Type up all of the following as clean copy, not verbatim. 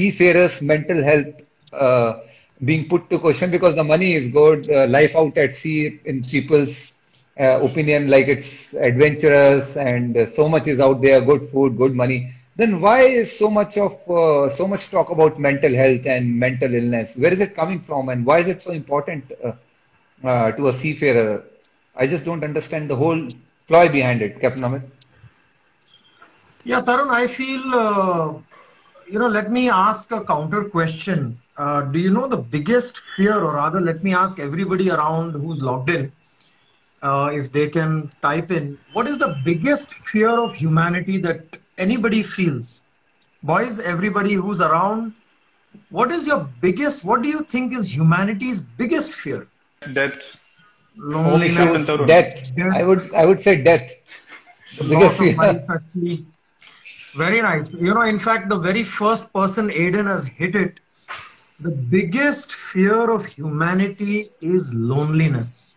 seafarers' mental health being put to question because the money is good, life out at sea in people's opinion, like it's adventurous and so much is out there, good food, good money. Then why is so much talk about mental health and mental illness? Where is it coming from, and why is it so important to a seafarer? I just don't understand the whole ploy behind it, Captain Amit. Yeah, Tarun, I feel, let me ask a counter question. Do you know the biggest fear, or rather, let me ask everybody around who's logged in, if they can type in, what is the biggest fear of humanity that anybody feels? Boys, everybody who's around, what do you think is humanity's biggest fear? Death. Loneliness. Death. I would say death. The biggest fear. Very nice. In fact, the very first person Aiden has hit it. The biggest fear of humanity is loneliness.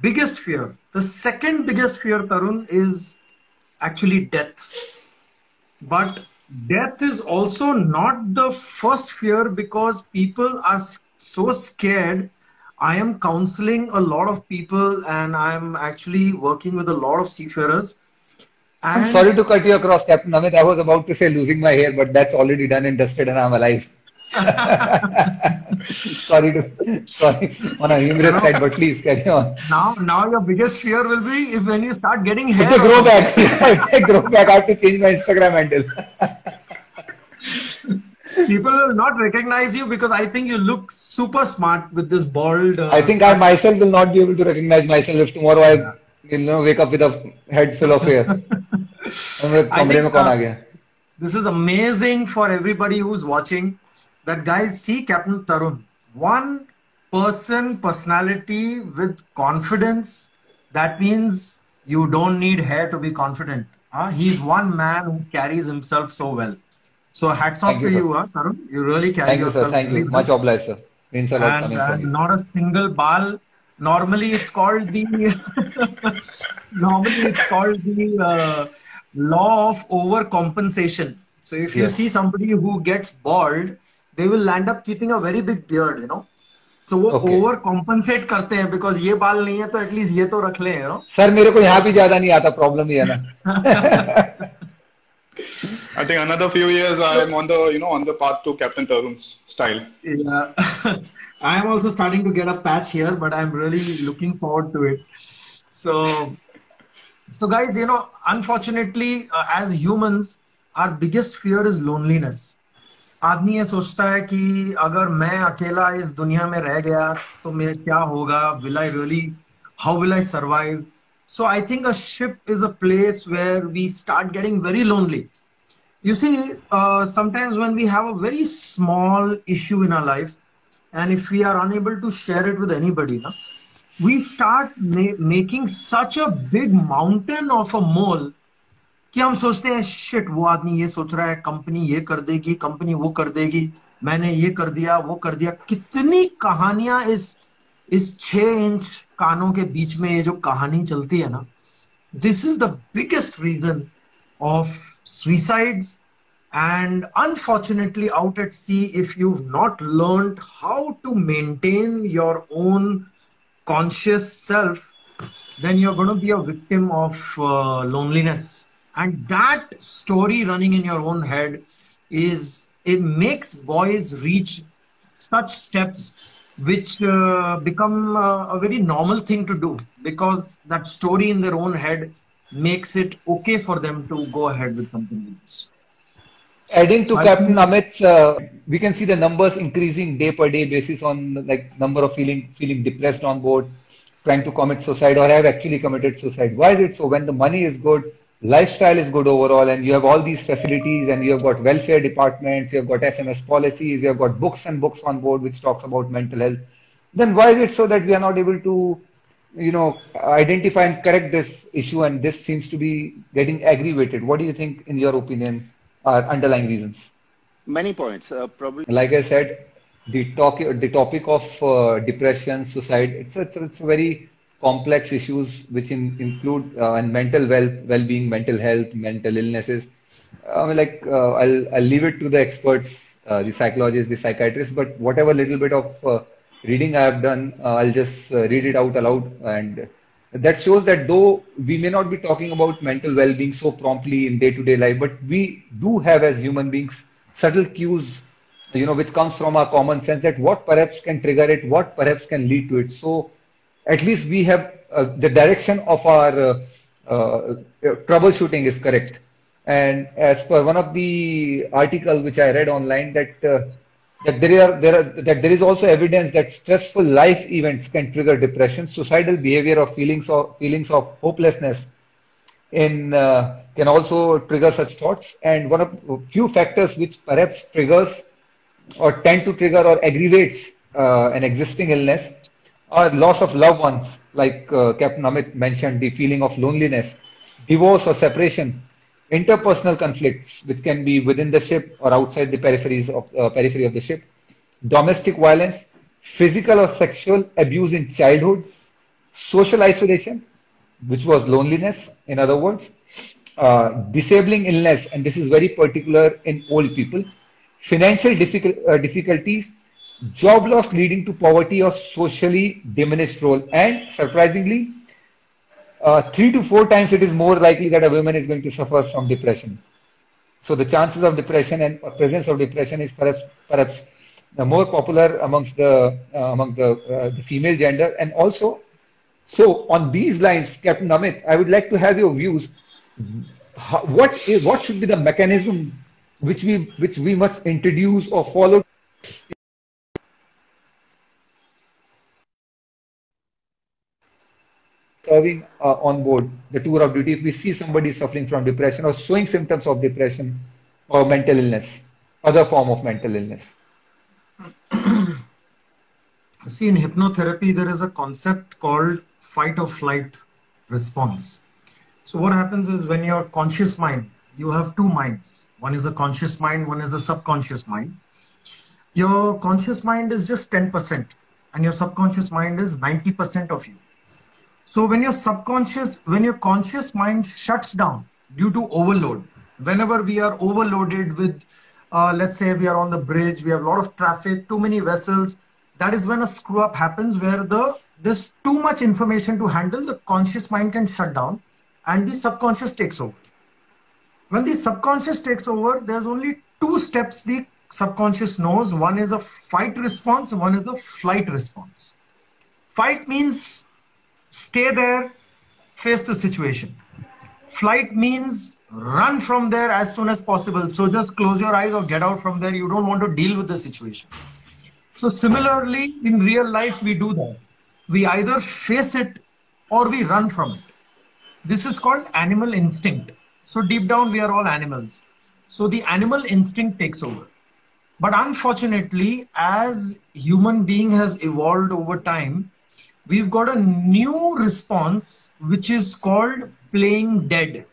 Biggest fear. The second biggest fear, Tarun, is actually death. But death is also not the first fear because people are so scared. I am counseling a lot of people and I'm actually working with a lot of seafarers. I'm sorry to cut you across, Captain Amit. I was about to say losing my hair, but that's already done and dusted and I'm alive. sorry on a humorous side, but please carry on. Now your biggest fear will be when you start getting hair. If they grow back. If they grow back, I have to change my Instagram handle. People will not recognize you because I think you look super smart with this bald. I think I myself will not be able to recognize myself if tomorrow I wake up with a head full of hair. This is amazing for everybody who's watching. That guys, see Captain Tarun, one personality with confidence. That means you don't need hair to be confident. He's one man who carries himself so well. So hats off to you, Tarun. You really carry yourself. Thank you, sir. Thank you. Much obliged, sir. Means a lot coming from you. Not a single ball. Normally, it's called the law of overcompensation. So if you see somebody who gets bald, they will end up keeping a very big beard, So वो overcompensate करते हैं because ये बाल नहीं है तो at least ये तो रख लें, Sir, मेरे को यहाँ भी ज़्यादा नहीं आता, problem ही है ना. I think another few years I am on the path to Captain Tarun's style. Yeah. I am also starting to get a patch here, but I'm really looking forward to it. So guys, unfortunately, as humans, our biggest fear is loneliness. आदमी ये सोचता है कि अगर मैं अकेला इस दुनिया में रह गया तो मेरा क्या होगा? How will I survive? So I think a ship is a place where we start getting very lonely. You see, sometimes when we have a very small issue in our life, and if we are unable to share it with anybody, we start making such a big mountain of a mole कि हम सोचते हैं shit वो आदमी ये सोच रहा है, कंपनी ये कर देगी, कंपनी वो कर देगी, मैंने ये कर दिया, वो कर दिया. कितनी कहानियां इस 6 इंच कानों के बीच में ये जो कहानी चलती है ना, this is the biggest reason of suicides. And unfortunately, out at sea, if you've not learned how to maintain your own conscious self, then you're going to be a victim of loneliness. And that story running in your own head it makes boys reach such steps which become a very normal thing to do, because that story in their own head makes it okay for them to go ahead with something else. Adding to Captain Amit's, we can see the numbers increasing day per day basis on like number of feeling depressed on board, trying to commit suicide or have actually committed suicide. Why is it so? When the money is good, lifestyle is good overall, and you have all these facilities, and you have got welfare departments, you have got SMS policies, you have got books and books on board which talks about mental health, then why is it so that we are not able to, identify and correct this issue, and this seems to be getting aggravated? What do you think, in your opinion, are underlying reasons? Many points, probably. Like I said, the topic of depression, suicide, it's very complex issues which include and mental well-being, mental health, mental illnesses. I'll leave it to the experts the psychologists, the psychiatrists, but whatever little bit of reading I have done, I'll just read it out aloud. And that shows that though we may not be talking about mental well-being so promptly in day-to-day life, but we do have as human beings subtle cues, which comes from our common sense that what perhaps can trigger it, what perhaps can lead to it. So at least we have the direction of our troubleshooting is correct. And as per one of the articles which I read online, that there is also evidence that stressful life events can trigger depression, suicidal behavior, or feelings of hopelessness can also trigger such thoughts. And one of the few factors which perhaps triggers or tend to trigger or aggravates an existing illness are loss of loved ones, like Captain Amit mentioned, the feeling of loneliness, divorce or separation, interpersonal conflicts, which can be within the ship or outside the periphery of the ship, domestic violence, physical or sexual abuse in childhood, social isolation, which was loneliness, in other words, disabling illness, and this is very particular in old people, financial difficulties, job loss leading to poverty or socially diminished role, and surprisingly, 3 to 4 times it is more likely that a woman is going to suffer from depression. So the chances of depression and presence of depression is perhaps more popular among the female gender. And also, so on these lines, Captain Amit, I would like to have your views. What should be the mechanism which we must introduce or follow serving on board the tour of duty if we see somebody suffering from depression or showing symptoms of depression or mental illness, other form of mental illness? See, in hypnotherapy, there is a concept called fight or flight response. So what happens is when your conscious mind, you have two minds. One is a conscious mind, one is a subconscious mind. Your conscious mind is just 10% and your subconscious mind is 90% of you. So when your conscious mind shuts down due to overload, whenever we are overloaded with, let's say we are on the bridge, we have a lot of traffic, too many vessels, that is when a screw up happens where there's too much information to handle, the conscious mind can shut down and the subconscious takes over. When the subconscious takes over, there's only two steps the subconscious knows. One is a fight response, one is a flight response. Fight means stay there, face the situation. Flight means run from there as soon as possible. So just close your eyes or get out from there. You don't want to deal with the situation. So similarly, in real life, we do that. We either face it or we run from it. This is called animal instinct. So deep down, we are all animals. So the animal instinct takes over. But unfortunately, as human being has evolved over time, we've got a new response, which is called playing dead.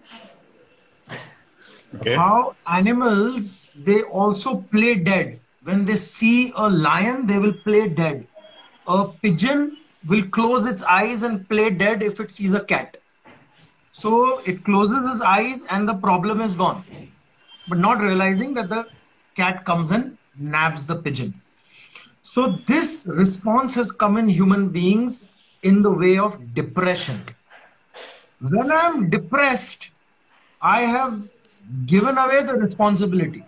Okay. How animals, they also play dead. When they see a lion, they will play dead. A pigeon will close its eyes and play dead if it sees a cat. So it closes its eyes and the problem is gone. But not realizing that the cat comes and nabs the pigeon. So this response has come in human beings in the way of depression. When I'm depressed, I have given away the responsibility.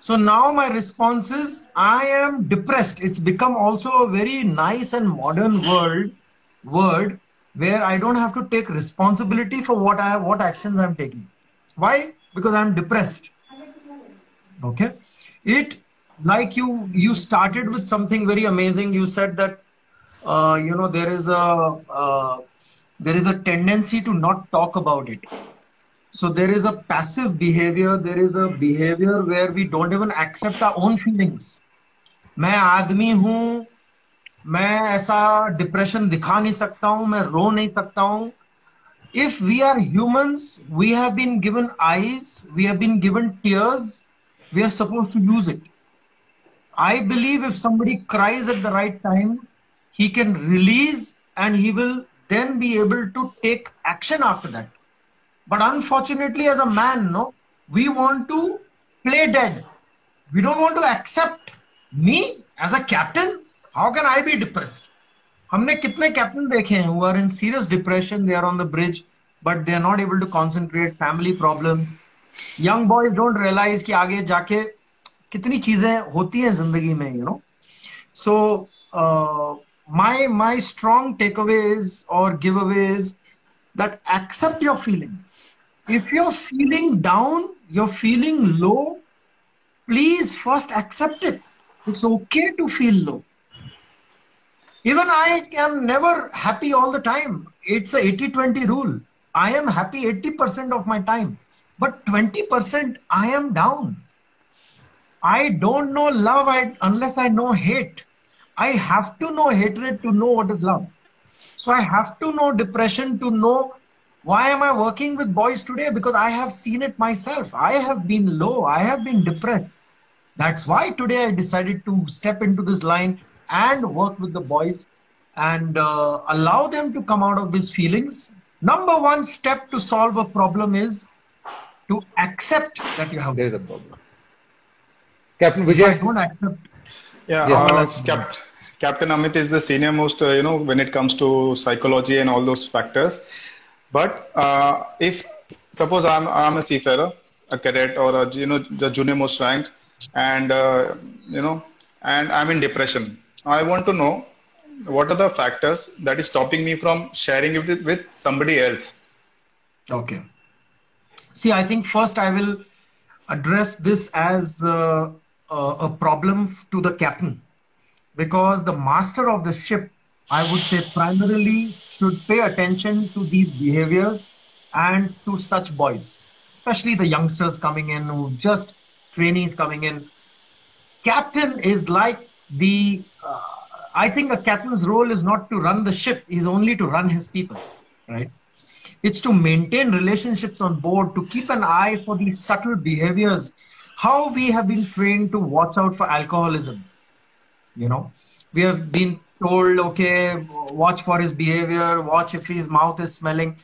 So now my response is, I am depressed. It's become also a very nice and modern word where I don't have to take responsibility for what actions I'm taking. Why? Because I'm depressed. Okay. Like you started with something very amazing. You said that there is a tendency to not talk about it. So there is a passive behavior. There is a behavior where we don't even accept our own feelings. मैं आदमी हूँ, मैं ऐसा depression दिखा नहीं सकता हूँ, मैं रो नहीं सकता हूँ. If we are humans, we have been given eyes, we have been given tears, we are supposed to use it. I believe if somebody cries at the right time, he can release and he will then be able to take action after that. But unfortunately, as a man, we want to play dead. We don't want to accept me as a captain. How can I be depressed? हमने कितने captain देखे हैं who are in serious depression, they are on the bridge, but they are not able to concentrate, family problem. Young boys don't realize कि आगे जाके कितनी चीजें होती हैं जिंदगी में, you know. So my strong takeaway is or giveaway is that accept your feeling. If you're feeling down, you're feeling low, please first accept it. It's okay to feel low. Even I am never happy all the time. It's a 80-20 rule. I am happy 80% of my time, but 20% I am down. I don't know love unless I know hate. I have to know hatred to know what is love. So I have to know depression to know why am I working with boys today? Because I have seen it myself. I have been low. I have been depressed. That's why today I decided to step into this line and work with the boys and allow them to come out of these feelings. Number one step to solve a problem is to accept that you have. There is a problem. Captain Vijay. Don't accept. Yeah, Captain Amit is the senior most, when it comes to psychology and all those factors. But if suppose I'm a seafarer, a cadet, or the junior most rank, and and I'm in depression, I want to know what are the factors that is stopping me from sharing it with somebody else. Okay. See, I think first I will address this as a problem to the captain, because the master of the ship, I would say, primarily should pay attention to these behaviors and to such boys, especially the youngsters coming in who just trainees coming in. Captain is like I think a captain's role is not to run the ship, is only to run his people, right? It's to maintain relationships on board, to keep an eye for these subtle behaviors. How we have been trained to watch out for alcoholism. We have been told, okay, watch for his behavior, watch if his mouth is smelling.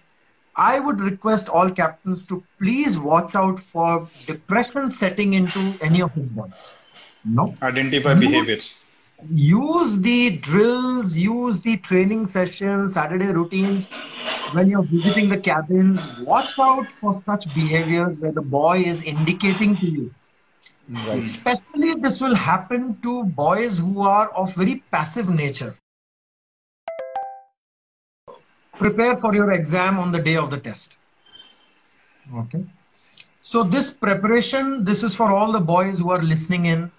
I would request all captains to please watch out for depression setting into any of his boys. Identify behaviors. Use the drills, use the training sessions, Saturday routines. When you're visiting the cabins, watch out for such behaviors where the boy is indicating to you. Right. Especially this will happen to boys who are of very passive nature. Prepare for your exam on the day of the test. Okay. So this preparation, this is for all the boys who are listening in,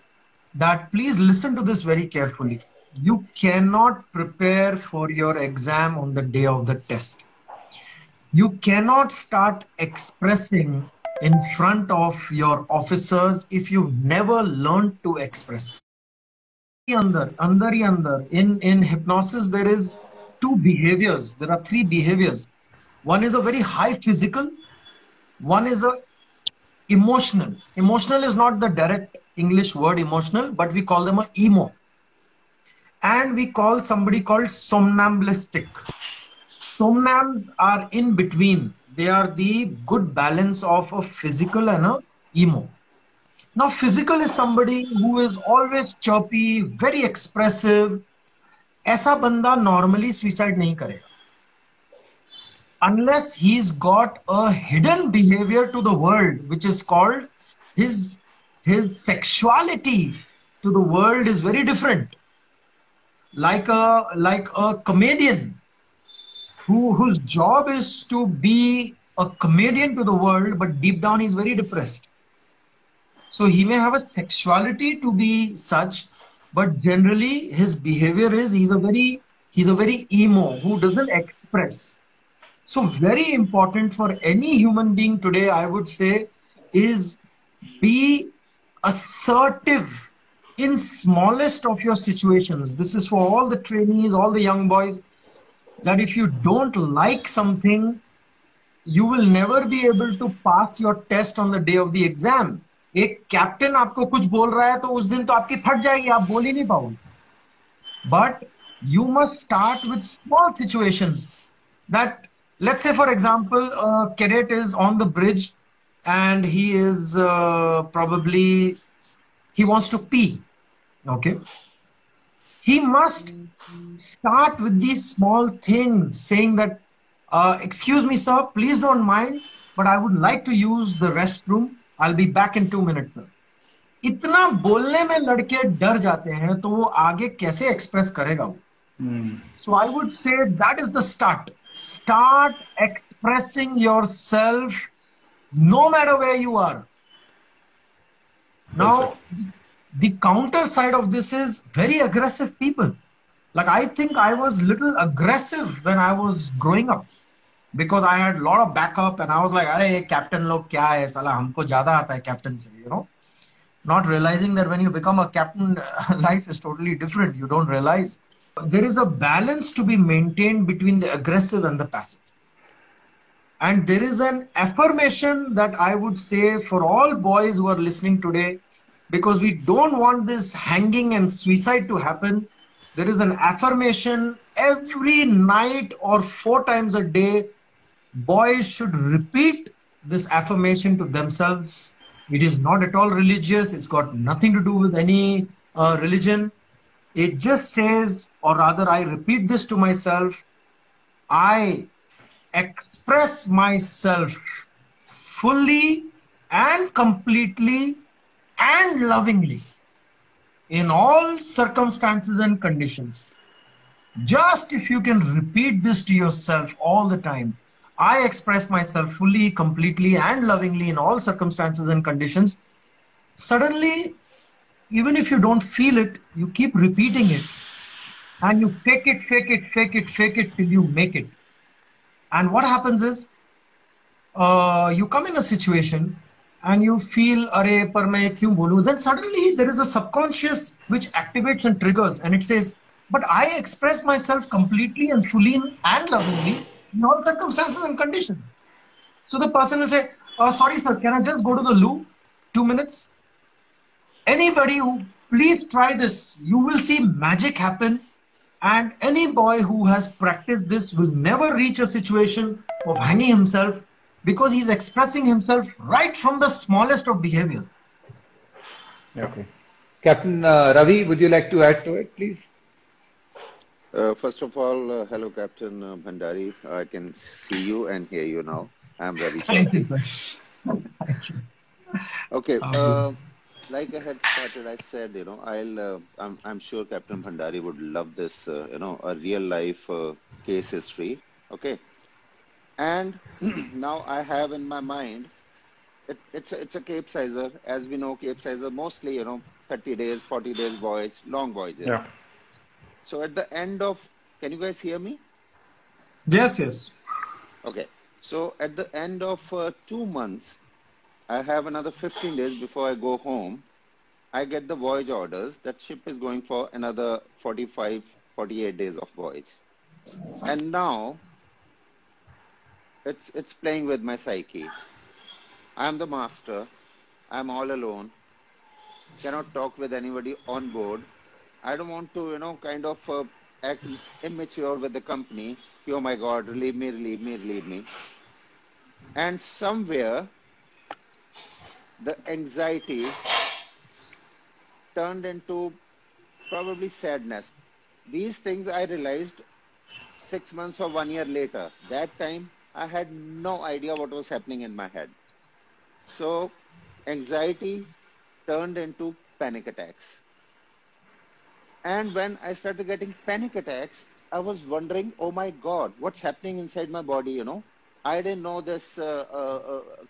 that please listen to this very carefully. You cannot prepare for your exam on the day of the test. You cannot start expressing in front of your officers if you've never learned to express. In hypnosis, there is two behaviors. There are three behaviors. One is a very high physical. One is a emotional. Emotional is not the direct English word emotional, but we call them a emo. And we call somebody called somnambulistic. Somnambs are in between. They are the good balance of a physical and a emo. Now, physical is somebody who is always chirpy, very expressive. ऐसा बंदा normally suicide नहीं करेगा. Unless he's got a hidden behavior to the world, which is called his sexuality to the world is very different. Like a comedian whose job is to be a comedian to the world, but deep down he's very depressed. So he may have a sexuality to be such, but generally his behavior is he's a very emo who doesn't express. So very important for any human being today, I would say, is be assertive in smallest of your situations. This is for all the trainees, all the young boys, that if you don't like something, you will never be able to pass your test on the day of the exam. एक captain आपको कुछ बोल रहा है तो उस दिन तो आपकी फट जाएगी, आप बोल ही नहीं पाओगे. But you must start with small situations. That, let's say for example, a cadet is on the bridge and he is probably he wants to pee. Okay. He must start with these small things, saying that, excuse me, sir, please don't mind, but I would like to use the restroom. I'll be back in 2 minutes, sir. इतना बोलने में लड़के डर जाते हैं तो वो आगे कैसे एक्सप्रेस करेगा वो? So I would say that is the start. Start expressing yourself no matter where you are. Now, the counter side of this is very aggressive people. Like, I think I was little aggressive when I was growing up because I had a lot of backup and I was like, "Arey, captain log kya hai? Sala humko zyada aata hai captain se," you know. Not realizing that when you become a captain, life is totally different. You don't realize. There is a balance to be maintained between the aggressive and the passive. And there is an affirmation that I would say for all boys who are listening today, because we don't want this hanging and suicide to happen. There is an affirmation every night or 4 times a day. Boys should repeat this affirmation to themselves. It is not at all religious. It's got nothing to do with any religion. It just says, or rather I repeat this to myself, I express myself fully and completely and lovingly in all circumstances and conditions. Just if you can repeat this to yourself all the time, I express myself fully, completely and lovingly in all circumstances and conditions. Suddenly, even if you don't feel it, you keep repeating it and you fake it, fake it, fake it, fake it till you make it. And what happens is, you come in a situation and you feel, "Arey, par main kyun bolu?" Then suddenly there is a subconscious which activates and triggers and it says, "But I express myself completely and fully and lovingly in all circumstances and conditions." So the person will say, "Sorry sir, can I just go to the loo? 2 minutes?" Anybody who, please try this. You will see magic happen. And any boy who has practiced this will never reach a situation of hanging himself because he's expressing himself right from the smallest of behavior. Okay. Captain Ravi, would you like to add to it, please? First of all, hello, Captain Bhandari. I can see you and hear you now. I'm very Thank you, happy. sir. Thank you. Okay. Like I had started, I said, I'm sure Captain Bhandari would love this, a real life case history. Okay. And now I have in my mind, it's a Cape Sizer. As we know, Cape Sizer mostly, 30 days, 40 days voyage, long voyages. Yeah. So at the end of, can you guys hear me? Yes, yes. Okay. So at the end of 2 months, I have another 15 days before I go home. I get the voyage orders that ship is going for another 45, 48 days of voyage. And now it's playing with my psyche. I'm the master. I'm all alone. Cannot talk with anybody on board. I don't want to, kind of act immature with the company. Oh my God, relieve me, relieve me, relieve me. And somewhere the anxiety turned into probably sadness. These things I realized 6 months or 1 year later. That time I had no idea what was happening in my head. So anxiety turned into panic attacks. And when I started getting panic attacks, I was wondering, oh my God, what's happening inside my body, I didn't know this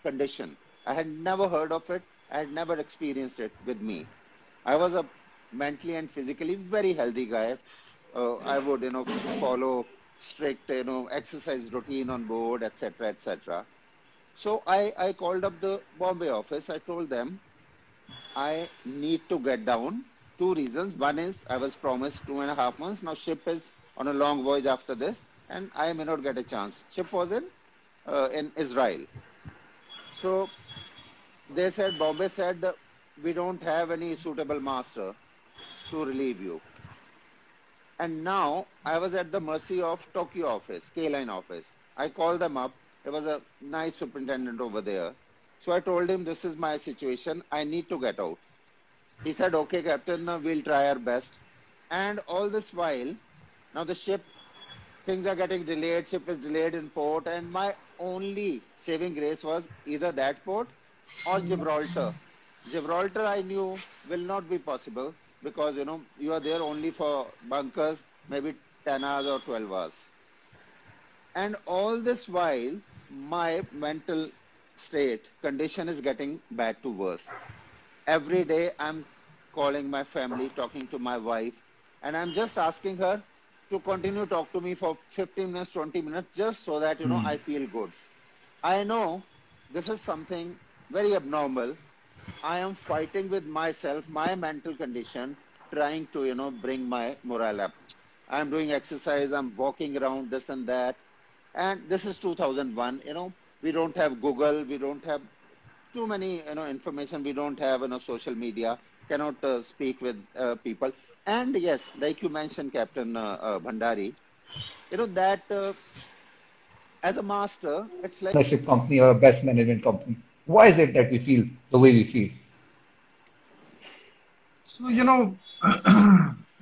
condition. I had never heard of it. I had never experienced it with me. I was a mentally and physically very healthy guy. I would, follow strict, exercise routine on board, etc., etc. So I called up the Bombay office. I told them I need to get down. 2 reasons. One is I was promised 2.5 months. Now ship is on a long voyage after this, and I may not get a chance. Ship was in Israel. So they said, Bombay said, we don't have any suitable master to relieve you. And now I was at the mercy of Tokyo office, K-Line office. I called them up. There was a nice superintendent over there. So I told him, this is my situation. I need to get out. He said, okay, Captain, we'll try our best. And all this while, now the ship, things are getting delayed, ship is delayed in port, and my only saving grace was either that port or Gibraltar. Gibraltar, I knew will not be possible because you are there only for bunkers, maybe 10 hours or 12 hours. And all this while, my mental state condition is getting bad to worse. Every day I'm calling my family, talking to my wife, and I'm just asking her to continue talk to me for 15 minutes, 20 minutes, just so that I feel good. I know this is something very abnormal. I am fighting with myself, my mental condition, trying to bring my morale up. I'm doing exercise, I'm walking around this and that. And this is 2001, we don't have Google, we don't have too many information, we don't have social media, cannot speak with people. And yes, like you mentioned, Captain Bhandari, that as a master, it's like Ownership company or a best management company. Why is it that we feel the way we feel? So,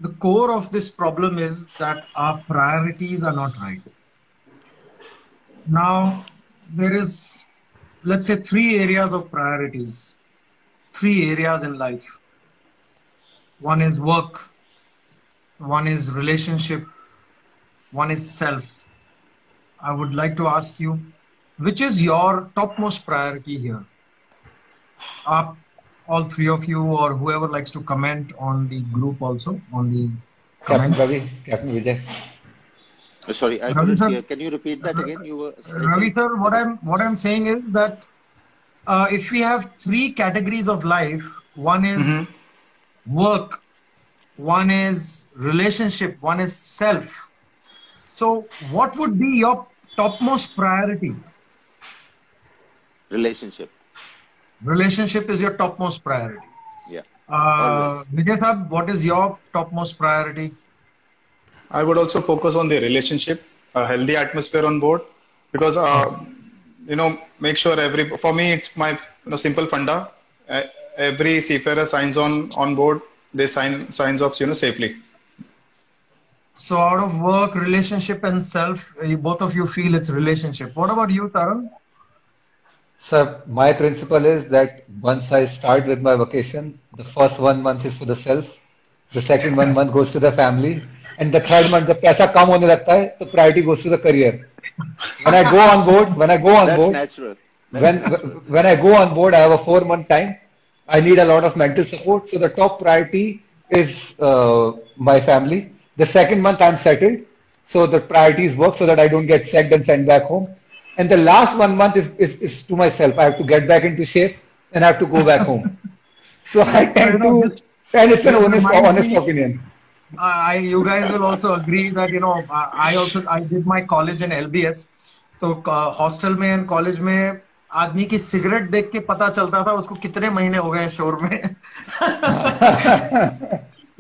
the core of this problem is that our priorities are not right. Now, there is, let's say, 3 areas of priorities, 3 areas in life. One is work, one is relationship, one is self. I would like to ask you, which is your topmost priority here? All 3 of you or whoever likes to comment on the group also, on the Captain comments. Ravi, Captain Vijay. Sorry, I couldn't hear. Can you repeat that again? You were Ravi sir, what I'm saying is that if we have 3 categories of life, one is work, one is relationship, one is self. So what would be your topmost priority? Relationship. Relationship is your topmost priority. Yeah. Vijay sir, what is your topmost priority? I would also focus on the relationship, a healthy atmosphere on board, because make sure for me it's my simple funda. Every seafarer signs on board, they signs off safely. So out of work, relationship and self, both of you feel it's relationship. What about you, Tarun? Sir, my principle is that once I start with my vacation, the first 1 month is for the self, the second 1 month goes to the family, and the third month, जब पैसा कम होने लगता है, the priority goes to the career. When I go on board, that's natural. When I go on board, I have a 4-month time. I need a lot of mental support. So the top priority is my family. The second month I'm settled. So the priority is work so that I don't get sacked and sent back home. And the last 1 month is to myself. I have to get back into shape and I have to go back home. So I tend to, and it's an honest opinion. You guys will also agree that I did my college in LBS. तो hostel में and college में आदमी की cigarette देख के पता चलता था उसको कितने महीने हो गए शोर में.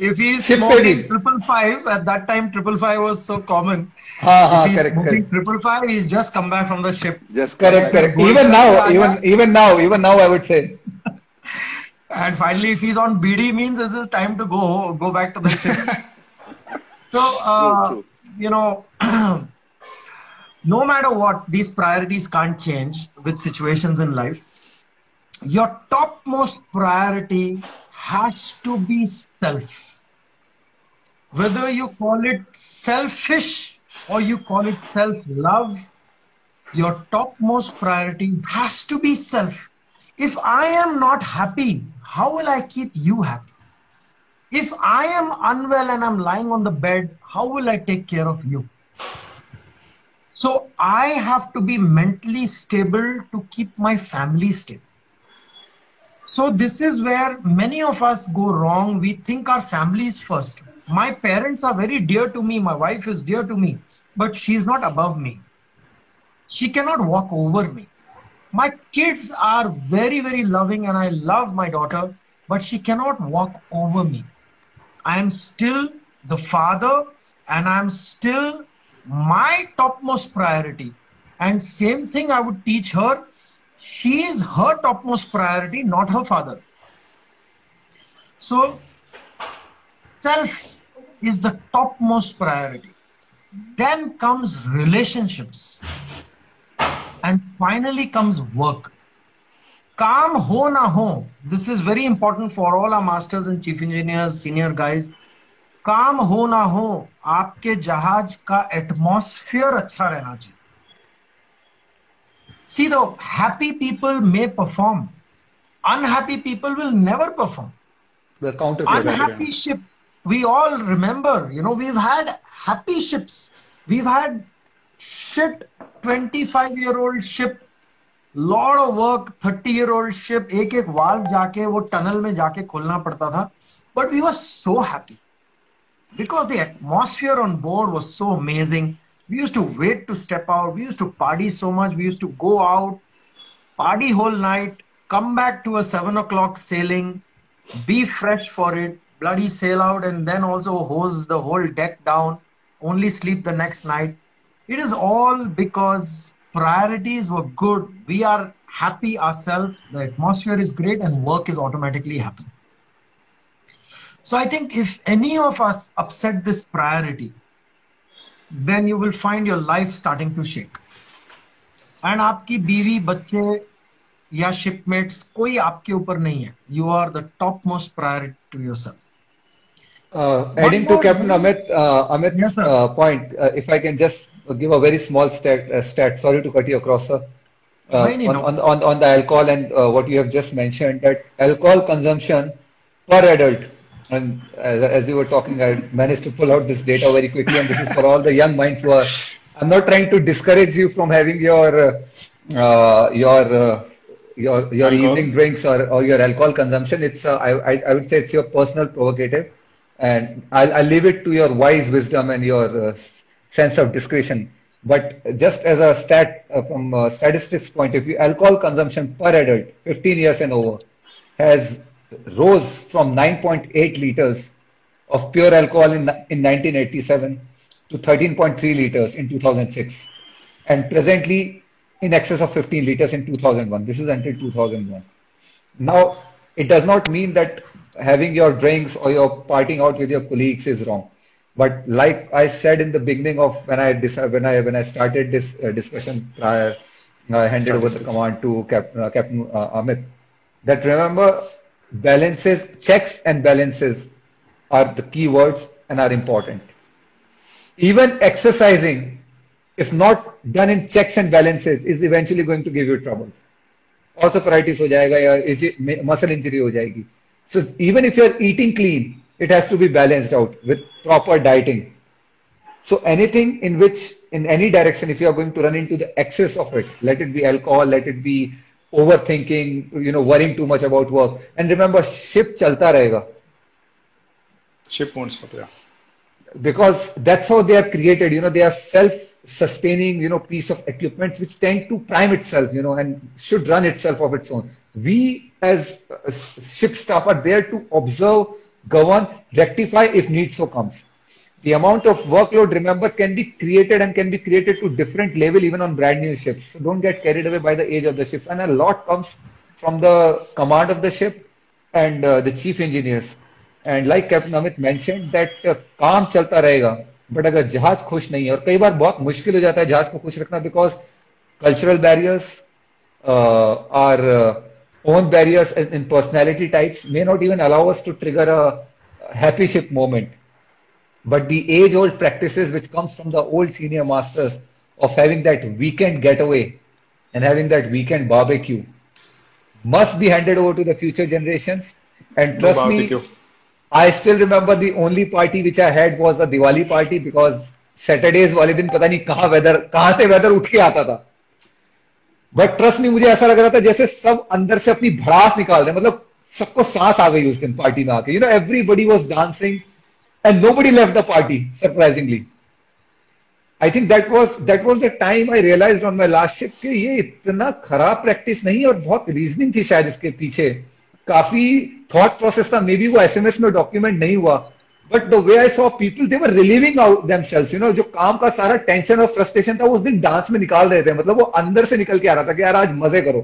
If he's smoking 555, at that time 555 was so common. If he's smoking 555, he's just come back from the ship. Just correct. Even now, I would say. And finally, if he's on BD, means this is time to go back to the ship. So, true. No matter what, these priorities can't change with situations in life. Your topmost priority has to be self. Whether you call it selfish or you call it self-love, your topmost priority has to be self. If I am not happy, how will I keep you happy? If I am unwell and I'm lying on the bed, how will I take care of you? So I have to be mentally stable to keep my family stable. So this is where many of us go wrong. We think our family is first. My parents are very dear to me. My wife is dear to me, but she's not above me. She cannot walk over me. My kids are very, very loving and I love my daughter, but she cannot walk over me. I am still the father and I'm still my topmost priority. And same thing I would teach her. She is her topmost priority, not her father. So self is the topmost priority. Then comes relationships. And finally comes work. काम हो ना हो, this is very important for all our masters and chief engineers, senior guys. काम हो ना हो, आपके जहाज का atmosphere अच्छा रहना चाहिए. See, the happy people may perform. Unhappy people will never perform. The counter. Unhappy ship. We all remember, we've had happy ships. We've had shit 25-year-old ship, lot of work, 30-year-old ship, एक valve जाके वो tunnel में जाके खोलना पड़ता था. But we were so happy because the atmosphere on board was so amazing. We used to wait to step out. We used to party so much. We used to go out, party whole night, come back to a 7 o'clock sailing, be fresh for it, bloody sail out, and then also hose the whole deck down, only sleep the next night. It is all because priorities were good. We are happy ourselves. The atmosphere is great and work is automatically happening. So I think if any of us upset this priority, then you will find your life starting to shake. And आपकी बीवी, बच्चे या shipmates कोई आपके ऊपर नहीं है. You are the topmost priority to yourself. Adding to Captain Amit's Yes, point, if I can just give a very small stat. Sorry to cut you across, sir. On the alcohol and what you have just mentioned, that alcohol consumption per adult, and as you were talking, I managed to pull out this data very quickly, and this is for all the young minds who are. I'm not trying to discourage you from having your evening drinks or your alcohol consumption. It's I would say it's your personal prerogative. And I'll leave it to your wise wisdom and your sense of discretion. But just as a stat, from statistics point of view, alcohol consumption per adult, 15 years and over, has rose from 9.8 liters of pure alcohol in 1987 to 13.3 liters in 2006, and presently in excess of 15 liters in 2001. This is until 2001. Now, it does not mean that having your drinks or your partying out with your colleagues is wrong. But like I said in the beginning of when I started this discussion prior, I handed over the command to Captain Amit, that remember, checks and balances are the key words and are important. Even exercising, if not done in checks and balances, is eventually going to give you troubles. Arthritis ho jayega ya muscle injury ho jayegi. So even if you're eating clean, it has to be balanced out with proper dieting. So anything in any direction, if you are going to run into the excess of it, let it be alcohol, let it be overthinking, worrying too much about work. And remember, ship chalta rahega. Ship won't stop, yeah. Because that's how they are created. They are self-sustaining, piece of equipment which tend to prime itself, and should run itself of its own. We as ship staff are there to observe, govern, rectify if need so comes. The amount of workload, remember, can be created to different level even on brand new ships. So don't get carried away by the age of the ship. And a lot comes from the command of the ship and the chief engineers. And like Captain Amit mentioned, that काम चलता रहेगा, but अगर जहाज खुश नहीं है, और कई बार बहुत मुश्किल हो जाता है जहाज को खुश रखना, because cultural barriers, our own barriers in personality types may not even allow us to trigger a happy ship moment. But the age-old practices which comes from the old senior masters of having that weekend getaway and having that weekend barbecue must be handed over to the future generations. And trust me, I still remember the only party which I had was a Diwali party, because Saturdays वाले दिन पता नहीं कहाँ से weather उठ के आता था. But trust me, मुझे ऐसा लग रहा था जैसे सब अंदर से अपनी भड़ास निकाल रहे हैं. मतलब सबको सांस आ गई उस दिन पार्टी में आके. Everybody was dancing and nobody left the party, surprisingly. I think that was the time I realized on my last ship कि ये इतना खराब practice नहीं, और बहुत reasoning थी शायद इसके पीछे. काफी thought process था. Maybe वो SMS में document नहीं हुआ. But the way I saw people, they were relieving out themselves. जो काम का सारा टेंशन और फ्रस्ट्रेशन था वो उस दिन डांस में निकाल रहे थे. मतलब वो अंदर से निकल के आ रहा था कि यार आज मजे करो.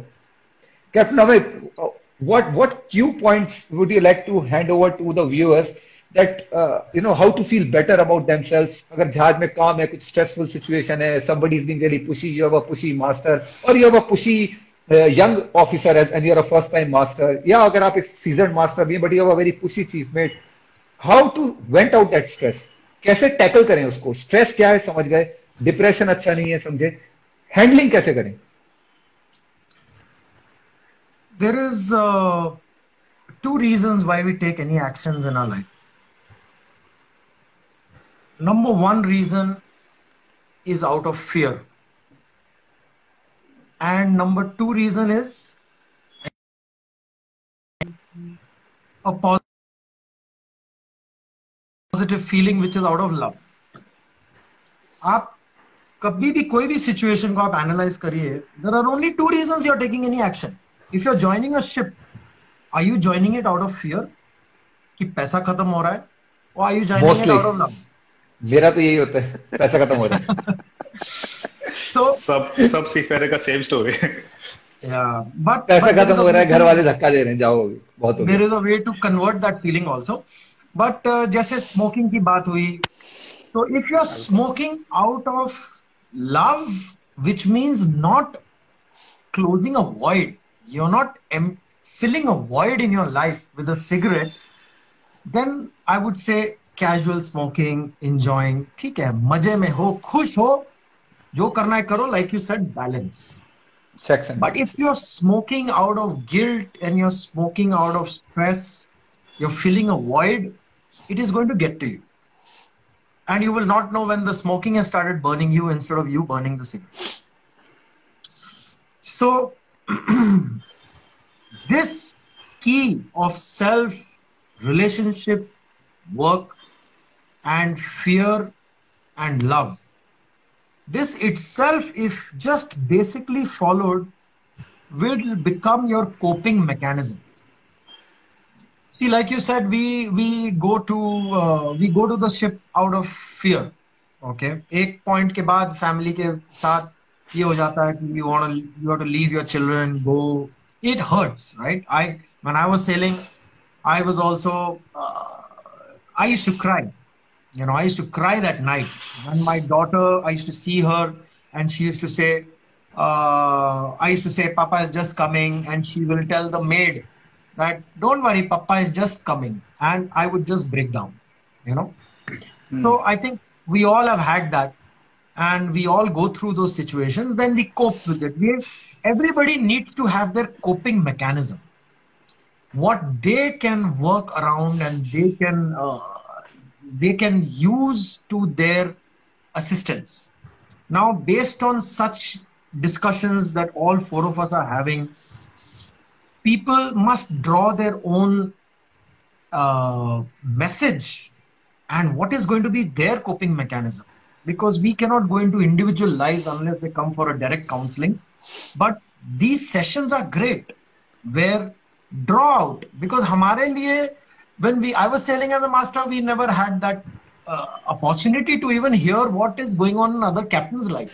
Captain Amit, what cue points would you like to hand over to the viewers that how to feel better about themselves? अगर जहाज में काम है, कुछ stressful situation है, somebody is being really pushy, you have a pushy master, or you have a pushy young officer and you're a first time master, या अगर आप एक seasoned master भी हैं but you have a very pushy chief mate, how to vent out that stress? कैसे tackle करें उसको? Stress क्या है समझ गए, डिप्रेशन अच्छा नहीं है समझे, हैंडलिंग कैसे करें? There is two reasons why we take any actions in our life. Number one reason is out of fear, and number two reason is a positive feeling which is out of love. आप कभी भी कोई भी situation को आप analyse करिए, there are only two reasons you are taking any action. If you are joining a ship, are you joining it out of fear कि पैसा खत्म हो रहा है, और are you joining it out of love? मेरा तो यही होता है, पैसा खत्म हो रहा है. So सब सीफेयर का सेम स्टोरी. but पैसा खत्म हो रहा है, घर वाले धक्का दे रहे हैं, जाओ बहुत हो गया. There is a way to convert that feeling also. But जैसे स्मोकिंग की बात हुई, so if you are smoking out of love, which means not closing a void, you're not filling a void in your life with a cigarette, then I would say casual smoking, enjoying, ठीक है, मजे में हो, खुश हो, जो करना है करो, like you said, balance. Checks and But if you're smoking out of guilt and you're smoking out of stress, you're filling a void, it is going to get to you. And you will not know when the smoking has started burning you instead of you burning the cigarette. So, this key of self, relationship, work, and fear and love, this itself, if just basically followed, will become your coping mechanism. See, like you said, we go to the ship out of fear. Okay, एक point के बाद family के साथ ये हो जाता है कि you have to leave your children, go. It hurts, right? When I was sailing, I was also I used to cry. I used to cry that night. When my daughter, I used to see her, and she used to say, I used to say, Papa is just coming, and she will tell the maid that, don't worry, Papa is just coming. And I would just break down, So I think we all have had that, and we all go through those situations, then we cope with it. Everybody needs to have their coping mechanism, what they can work around and they can use to their assistance. Now, based on such discussions that all four of us are having, people must draw their own message and what is going to be their coping mechanism, because we cannot go into individual lives unless they come for a direct counseling. But these sessions are great where draw out, because hamare liye, when I was sailing as a master, we never had that opportunity to even hear what is going on in other captains' life.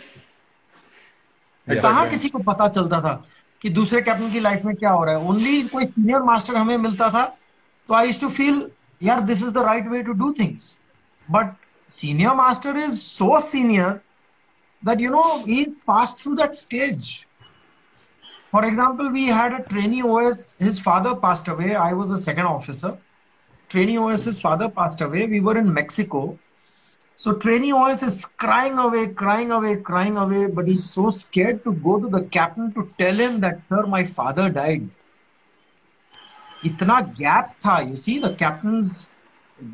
कहाँ किसी को पता चलता था कि दूसरे captain की life में क्या हो रहा है? ओनली कोई सीनियर मास्टर हमें मिलता था, तो आई यूज्ड टू फील, यार, this is the right way to do things. But senior master is so senior that he passed through that stage. For example, we had a trainee OS, his father passed away. I was a second officer. Trainee OS's father passed away. We were in Mexico. So trainee OS is crying away, but he's so scared to go to the captain to tell him that, sir, my father died. Itna gap tha. You see, the captain's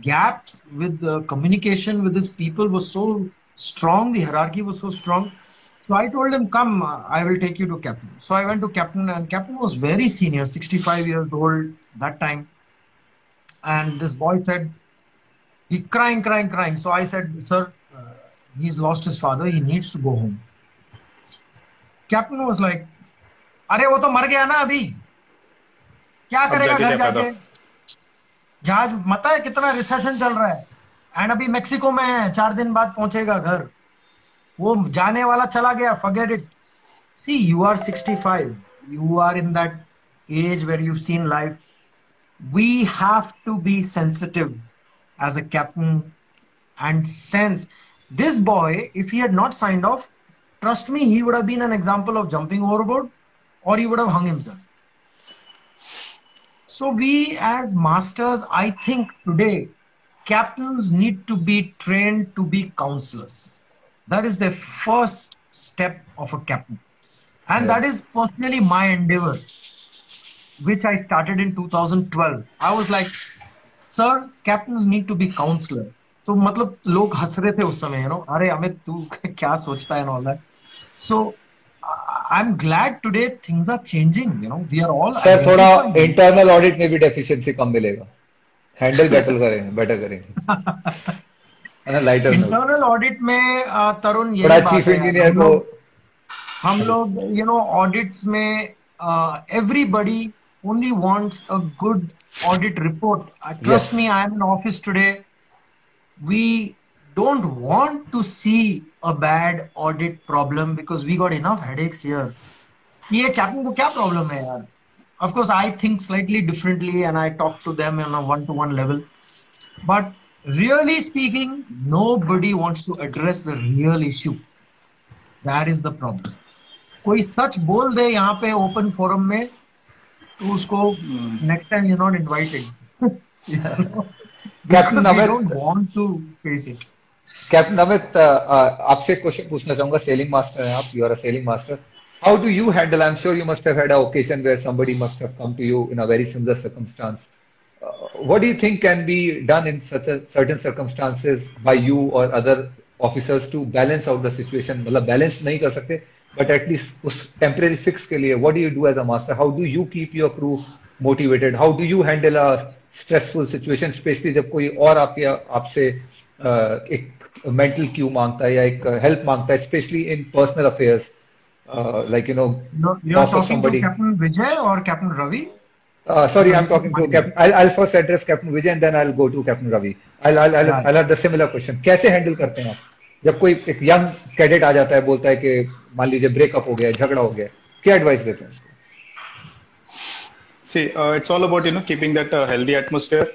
gap with the communication with his people was so strong. The hierarchy was so strong. So I told him, come, I will take you to captain. So I went to captain, and captain was very senior, 65 years old that time. And this boy said, he crying. So I said, sir, he's lost his father. He needs to go home. Captain was like, अरे वो तो मर गया ना अभी, क्या करेगा घर जाके? जहाज पता है कितना रिसेशन चल रहा है, एंड अभी मेक्सिको में है, 4 दिन बाद पहुंचेगा घर. वो जाने वाला चला गया, forget it. See, you are 65. You are in that age where you've seen life, we have to be sensitive as a captain and sense. This boy, if he had not signed off, trust me, he would have been an example of jumping overboard, or he would have hung himself. So we as masters, I think today, captains need to be trained to be counselors. That is the first step of a captain. And that is personally my endeavor, which I started in 2012. I was like, sir, captains need to be counselor. So मतलब लोग हंस रहे थे उस समय, अरे अमित तू क्या सोचता है and all that. So I'm glad today things are changing. We are all. Sir थोड़ा इंटरनल ऑडिट में भी डेफिशिएंसी कम मिलेगा, हैंडल बेटर करेंगे लाइटर इंटरनल ऑडिट में तरुण यही बड़ा बात चीफ है, इंजीनियर को हम लोग ऑडिट्स में everybody only wants a good audit report. Trust me, I am in office today. We don't want to see a bad audit problem because we got enough headaches here. ये captain को क्या problem है यार? Of course, I think slightly differently and I talk to them on a one-to-one level. But really speaking, nobody wants to address the real issue. That is the problem. कोई सच बोल दे यहाँ पे open forum में, तो उसको next time you're not invited. Captain We Amit, don't want to face it. Captain Amit, आपसे question पूछना चाहूंगा. सेलिंग मास्टर हैं आप, you are a sailing master. How do you handle? I'm sure you must have had an occasion where somebody must have come to you in a very similar circumstance. What do you think can be done in such a certain circumstances by you or other officers to balance out the situation? मतलब balance नहीं कर सकते, but at least उस temporary fix के लिए, what do you do as a master? How do you keep your crew motivated? How do you handle a stressful situation, especially जब कोई और आपसे एक mental cue मांगता है या एक help मांगता है, especially in personal affairs? Like You're talking to Captain Vijay or Captain Ravi? Sorry, I'm talking to Captain. I'll first address Captain Vijay and then I'll go to Captain Ravi. I'll have the similar question. कैसे handle करते हैं आप जब कोई एक young cadet आ जाता है, बोलता है कि मान लीजिए ब्रेकअप हो गया, झगड़ा हो गया, क्या एडवाइस देते हैं उसको? See, it's all about keeping that healthy atmosphere.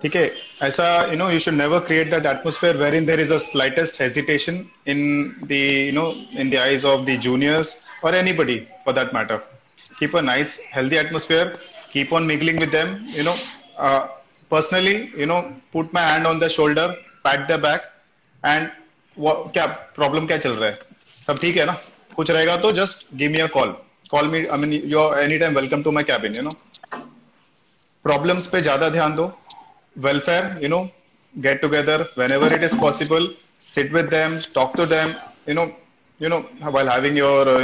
ठीक है, ऐसा you should never create that atmosphere wherein there is a slightest hesitation in the in the eyes of the juniors or anybody for that matter. Keep a nice healthy atmosphere, keep on mingling with them, personally put my hand on the shoulder, pat their back and क्या problem क्या चल रहा है, सब ठीक है ना, कुछ रहेगा तो just give me a call me, I mean you're anytime welcome to my cabin. Problems पे ज्यादा ध्यान दो, welfare, get together whenever it is possible, sit with them, talk to them, while having your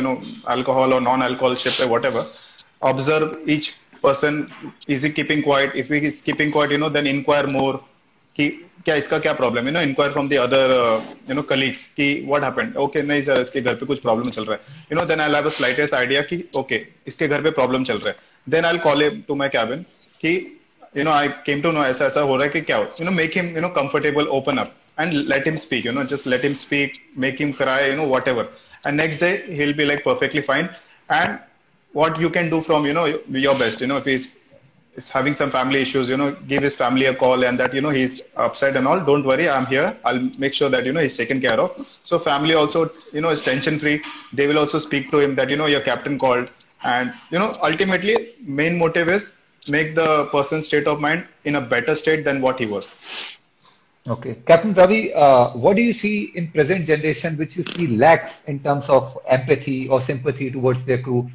alcohol or non-alcohol sip or whatever. Observe each person. Is he keeping quiet? If he is keeping quiet, then inquire more कि क्या इसका क्या problem, inquire from the other colleagues कि what happened. Okay, नहीं sir इसके घर पे कुछ problem चल रहा है, then I'll have a slightest idea कि okay इसके घर पे problem चल रहा है. Then I'll call him to my cabin कि I came to know ऐसा ऐसा हो रहा है कि क्या हो, make him comfortable, open up and let him speak, just let him speak, make him cry, whatever, and next day he'll be like perfectly fine. And what you can do from your best, if he's having some family issues, give his family a call and that he's upset and all, don't worry, I'm here, I'll make sure that he's taken care of. So family also is tension free, they will also speak to him that your captain called, and ultimately main motive is make the person's state of mind in a better state than what he was. Okay, Captain Ravi, what do you see in present generation which you see lacks in terms of empathy or sympathy towards their crew?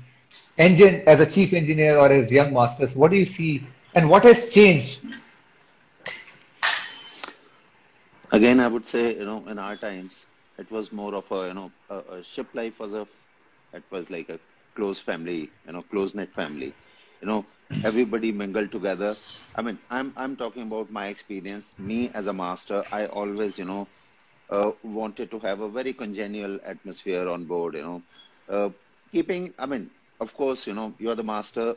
As a chief engineer or as young masters, what do you see and what has changed? Again, I would say, in our times, it was more of a ship life it was like a close family, close-knit family. Everybody mingled together. I mean, I'm talking about my experience. Me as a master, I always, wanted to have a very congenial atmosphere on board, keeping, I mean, of course, you're the master.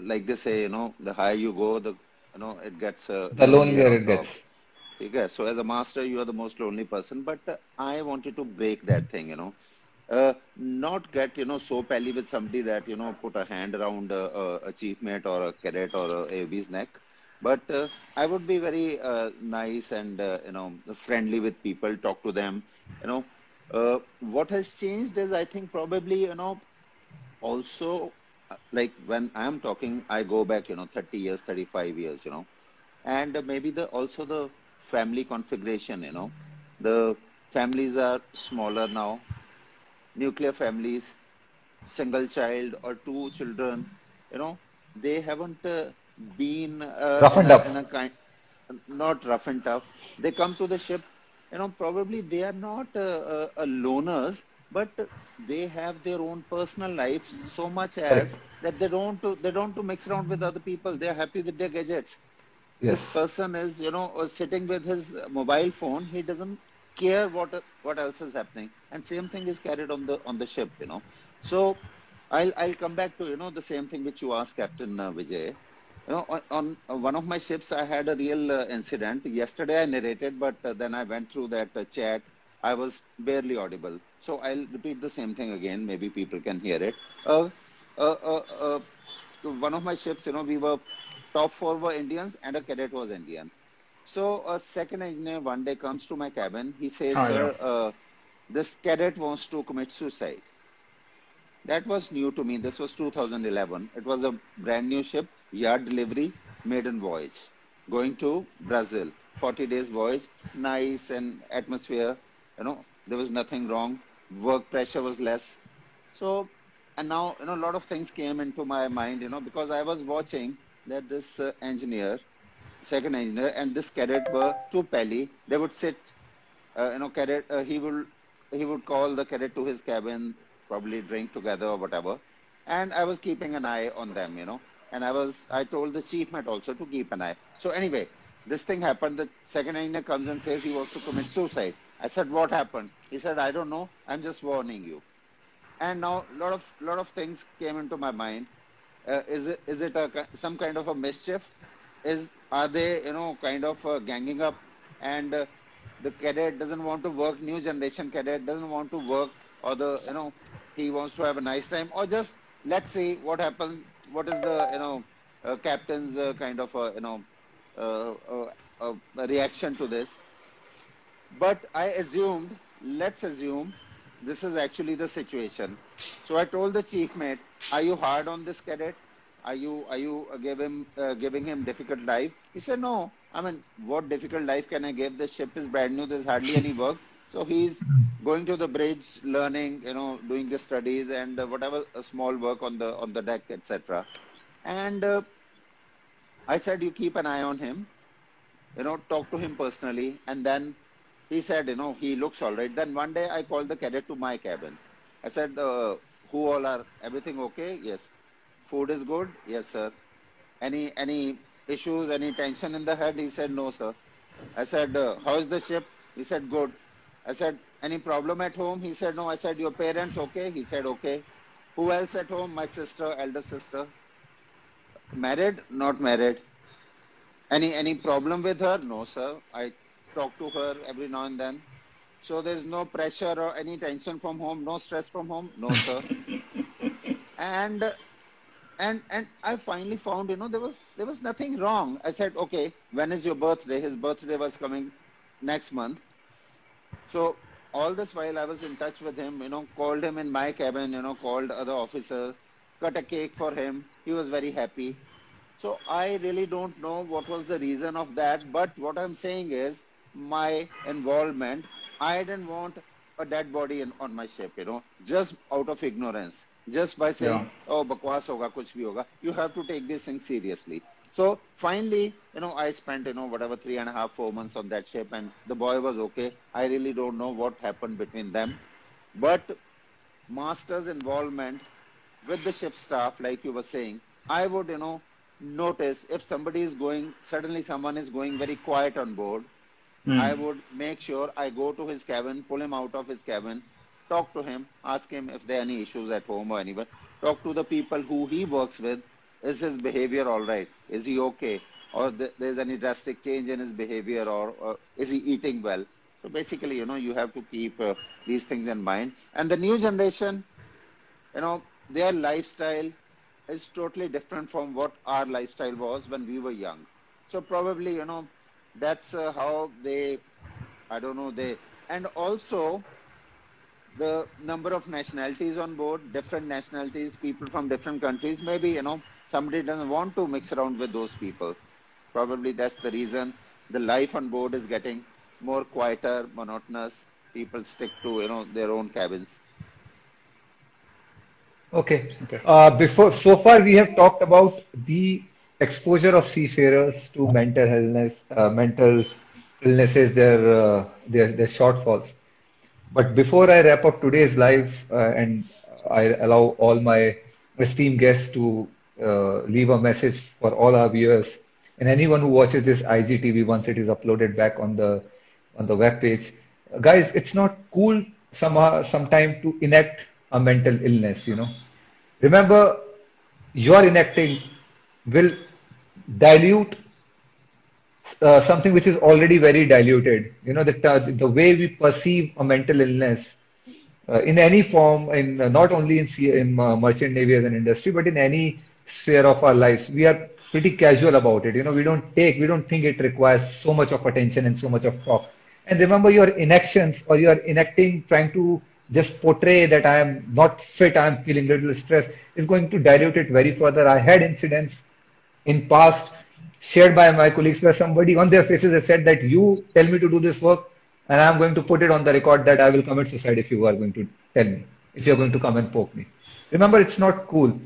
Like they say, the higher you go, it gets the lonelier it gets. Okay, so as a master, you are the most lonely person. But I wanted to break that thing, not get, so pally with somebody that, put a hand around a chief mate or a cadet or a AV's neck. But I would be very nice and, friendly with people, talk to them. What has changed is, I think, probably, also, like when I'm talking, I go back, 30 years, 35 years, and maybe also the family configuration, the families are smaller now, nuclear families, single child or two children, you know, they haven't been Rough and in a up. kind, not rough and tough. They come to the ship, probably they are not loners, but they have their own personal life so much Correct. as that they don't to mix around with other people. They are happy with their gadgets. This Yes. person is, sitting with his mobile phone. He doesn't care what else is happening, and same thing is carried on the ship. So I'll come back to the same thing which you asked Captain Vijay. On one of my ships, I had a real incident. Yesterday I narrated, but then I went through that chat. I was barely audible, so I'll repeat the same thing again. Maybe people can hear it. Uh, uh, uh, uh, One of my ships, we were top four were Indians and a cadet was Indian. So a second engineer one day comes to my cabin. He says, Ah, yeah. "Sir, this cadet wants to commit suicide." That was new to me. This was 2011. It was a brand new ship, yard delivery, maiden voyage, going to Brazil. 40 days voyage, nice and atmosphere. There was nothing wrong. Work pressure was less. So, and now, a lot of things came into my mind, because I was watching that this engineer, second engineer, and this cadet were too pally. They would sit, cadet, he would call the cadet to his cabin, probably drink together or whatever. And I was keeping an eye on them, and I told the chief mate also to keep an eye. So anyway, this thing happened. The second engineer comes and says he wants to commit suicide. I said, what happened? He said, I don't know. I'm just warning you. And now lot of things came into my mind. Is it some kind of a mischief? Are they kind of ganging up, and the cadet doesn't want to work, new generation cadet doesn't want to work, or he wants to have a nice time, or just let's see what happens. What is the captain's kind of uh, uh, reaction to this? But let's assume this is actually the situation. So I told the chief mate, "Are you hard on this cadet? Are you giving him difficult life?" He said, "No. I mean, what difficult life can I give? The ship is brand new. There's hardly any work. So he's going to the bridge, learning, doing the studies and whatever small work on the deck, etc." And I said, "You keep an eye on him. Talk to him personally." And then he said, he looks all right. Then one day I called the cadet to my cabin. I said, who all are, everything okay? Yes. Food is good? Yes, sir. Any issues, any tension in the head? He said, no, sir. I said, how is the ship? He said, good. I said, any problem at home? He said, no. I said, your parents okay? He said, okay. Who else at home? My sister, elder sister. Married? Not married. Any problem with her? No, sir. I talk to her every now and then. So there's no pressure or any tension from home, no stress from home? No, sir. And and I finally found, there was nothing wrong. I said, okay, when is your birthday? His birthday was coming next month. So all this while I was in touch with him, called him in my cabin, called other officers, cut a cake for him. He was very happy. So I really don't know what was the reason of that, but what I'm saying is my involvement. I didn't want a dead body on my ship, just out of ignorance, just by saying, Yeah. "Oh, bakwas hoga, kuch bhi hoga." You have to take this thing seriously. So finally, I spent, whatever 3.5, 4 months on that ship, and the boy was okay. I really don't know what happened between them, but master's involvement with the ship staff, like you were saying, I would, notice if somebody is going, suddenly someone is going very quiet on board, I Hmm. would make sure I go to his cabin, pull him out of his cabin, talk to him, ask him if there are any issues at home or anywhere, talk to the people who he works with. Is his behavior all right? Is he okay? Or there's any drastic change in his behavior, or is he eating well? So basically, you have to keep these things in mind. And the new generation, their lifestyle is totally different from what our lifestyle was when we were young. So probably, that's how they, I don't know, and also the number of nationalities on board, different nationalities, people from different countries. Maybe, somebody doesn't want to mix around with those people. Probably that's the reason the life on board is getting more quieter, monotonous. People stick to, their own cabins. Okay. Okay. So far we have talked about the exposure of seafarers to mental illnesses, their shortfalls. But before I wrap up today's live and I allow all my esteemed guests to leave a message for all our viewers and anyone who watches this IGTV once it is uploaded back on the web page, guys, it's not cool sometime to enact a mental illness. Remember, your enacting will dilute something which is already very diluted. The way we perceive a mental illness in any form, not only in merchant navy as an industry, but in any sphere of our lives, we are pretty casual about it. We don't think it requires so much of attention and so much of talk. And remember, your inactions or your enacting, trying to just portray that I am not fit, I am feeling a little stressed, is going to dilute it very further. I had incidents in past shared by my colleagues where somebody on their faces has said that you tell me to do this work and I'm going to put it on the record that I will commit suicide if you are going to tell me, if you're going to come and poke me. Remember, it's not cool.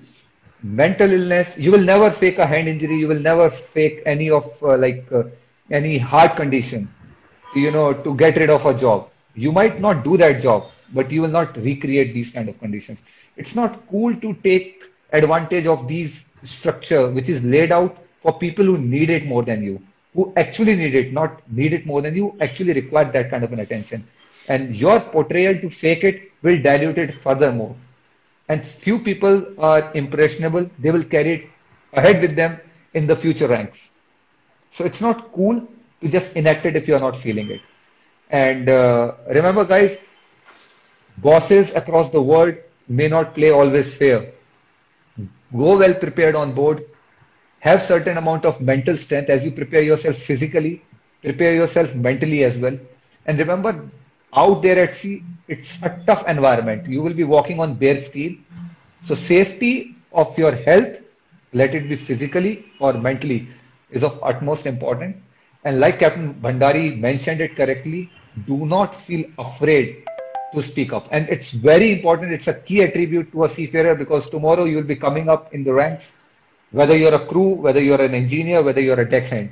Mental illness, you will never fake a hand injury, you will never fake any of any heart condition, to get rid of a job. You might not do that job, but you will not recreate these kind of conditions. It's not cool to take advantage of these structure which is laid out for people who need it more than you, who actually need it, not need it more than you, actually require that kind of an attention. And your portrayal to fake it will dilute it furthermore. And few people are impressionable. They will carry it ahead with them in the future ranks. So it's not cool to just enact it if you're not feeling it. And remember, guys, bosses across the world may not play always fair. Go well prepared on board. Have certain amount of mental strength as you prepare yourself physically, prepare yourself mentally as well. And remember, out there at sea, it's a tough environment. You will be walking on bare steel. So safety of your health, let it be physically or mentally, is of utmost importance. And like Captain Bhandari mentioned it correctly, do not feel afraid to speak up. And it's very important. It's a key attribute to a seafarer, because tomorrow you will be coming up in the ranks, whether you're a crew, whether you're an engineer, whether you're a deckhand.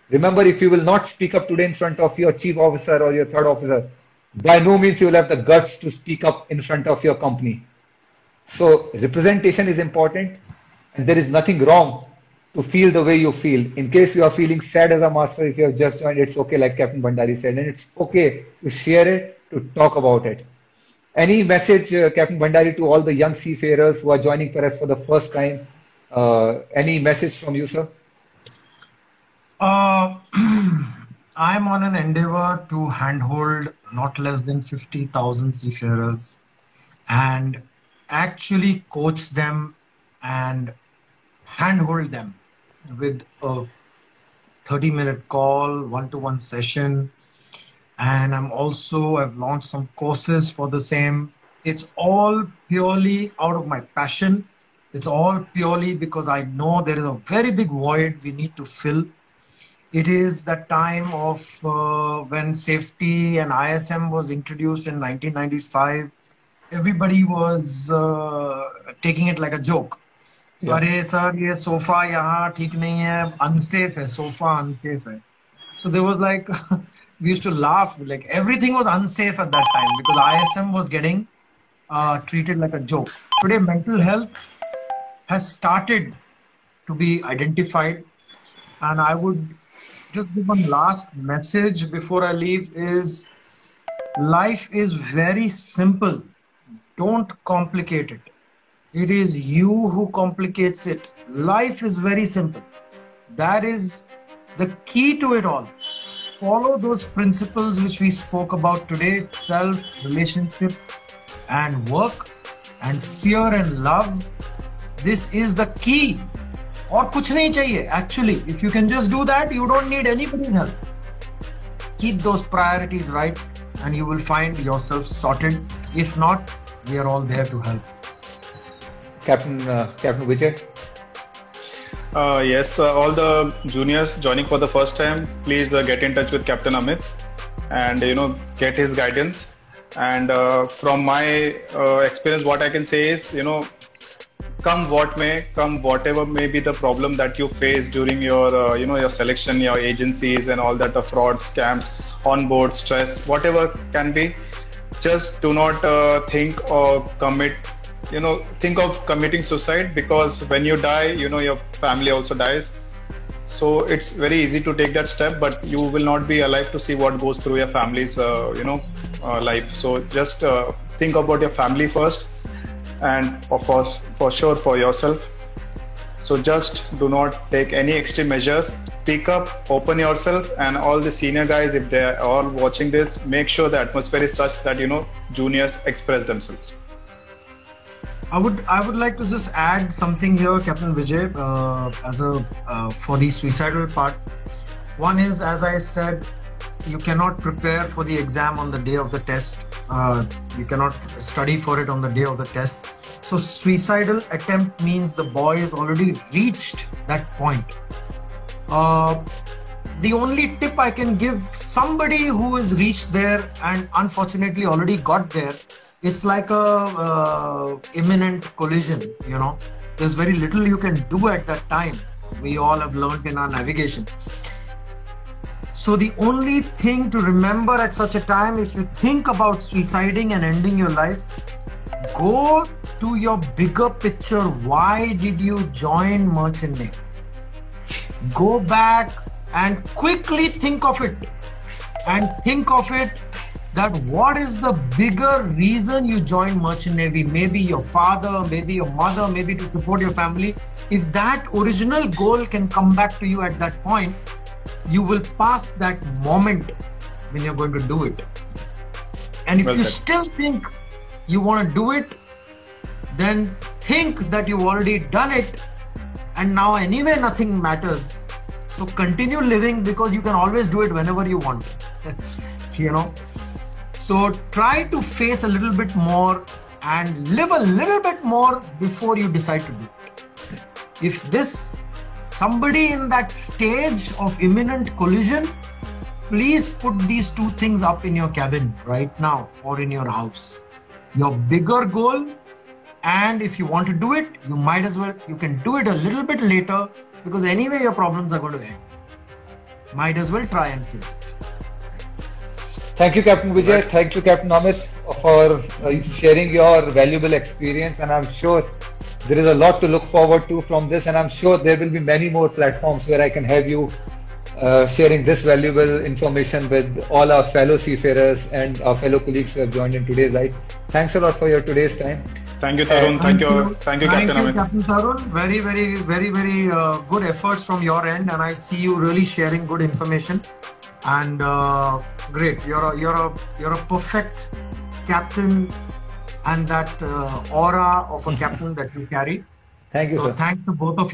Remember, if you will not speak up today in front of your chief officer or your third officer, by no means you will have the guts to speak up in front of your company. So representation is important, and there is nothing wrong to feel the way you feel. In case you are feeling sad as a master, if you have just joined, it's okay, like Captain Bhandari said, and it's okay to share it, to talk about it. Any message, Captain Bhandari, to all the young seafarers who are joining perhaps for the first time? Any message from you, sir? I'm on an endeavor to handhold not less than 50,000 seafarers and actually coach them and handhold them with a 30-minute call, one-to-one session. And I've launched some courses for the same. It's all purely out of my passion. It's all purely because I know there is a very big void we need to fill. It is the time of when safety and ISM was introduced in 1995. Everybody was taking it like a joke. Yeah. Arey sir, ye sofa yahan theek nahi hai, unsafe hai, sofa unsafe hai. So there was like, we used to laugh, like everything was unsafe at that time because ISM was getting treated like a joke. Today, mental health has started to be identified, and I would just give one last message before I leave is life is very simple. Don't complicate it. It is you who complicates it. Life is very simple. That is the key to it all. follow those principles which we spoke about today, self, relationship and work, and fear and love, this is the key. और कुछ नहीं चाहिए. Actually, if you can just do that, you don't need anybody's help. Keep those priorities right and you will find yourself sorted. If not, we are all there to help. Captain Vijay. Yes, all the juniors joining for the first time, please get in touch with Captain Amit and get his guidance. And from my experience, what I can say is, come what may, come whatever may be the problem that you face during your your selection, your agencies and all that, the fraud, scams, onboard stress, whatever can be, just do not think or commit. Think of committing suicide, because when you die, your family also dies. So it's very easy to take that step, but you will not be alive to see what goes through your family's, life. So just think about your family first, and of course, for sure, for yourself. So just do not take any extreme measures. Speak up, open yourself, and all the senior guys, if they are all watching this, make sure the atmosphere is such that juniors express themselves. I would like to just add something here, Captain Vijay, for the suicidal part. One is, as I said, you cannot prepare for the exam on the day of the test. You cannot study for it on the day of the test. So suicidal attempt means the boy has already reached that point. The only tip I can give somebody who has reached there and unfortunately already got there, it's like a imminent collision. There's very little you can do at that time. We all have learned in our navigation. So the only thing to remember at such a time, if you think about suiciding and ending your life, go to your bigger picture. Why did you join Merchant Navy? Go back and quickly think of it, that what is the bigger reason you joined Merchant Navy? Maybe your father, maybe your mother, maybe to support your family. If that original goal can come back to you at that point, you will pass that moment when you're going to do it. And if you still think you want to do it, then think that you've already done it, and now anyway nothing matters. So continue living, because you can always do it whenever you want. So try to face a little bit more and live a little bit more before you decide to do it. If somebody in that stage of imminent collision, please put these two things up in your cabin right now or in your house. Your bigger goal, and if you want to do it, you can do it a little bit later, because anyway your problems are going to end. Might as well try and face it. Thank you, Captain Vijay. Thank you, Captain Amit, for sharing your valuable experience. And I'm sure there is a lot to look forward to from this. And I'm sure there will be many more platforms where I can have you sharing this valuable information with all our fellow seafarers and our fellow colleagues who have joined in today's live. Thanks a lot for your today's time. Thank you, Tarun. Thank you, Captain Amit. Captain Tarun. Very, very, very, very good efforts from your end, and I see you really sharing good information. And great, you're a perfect captain, and that aura of a captain that you carry. Thank you, sir. Thanks to both of you.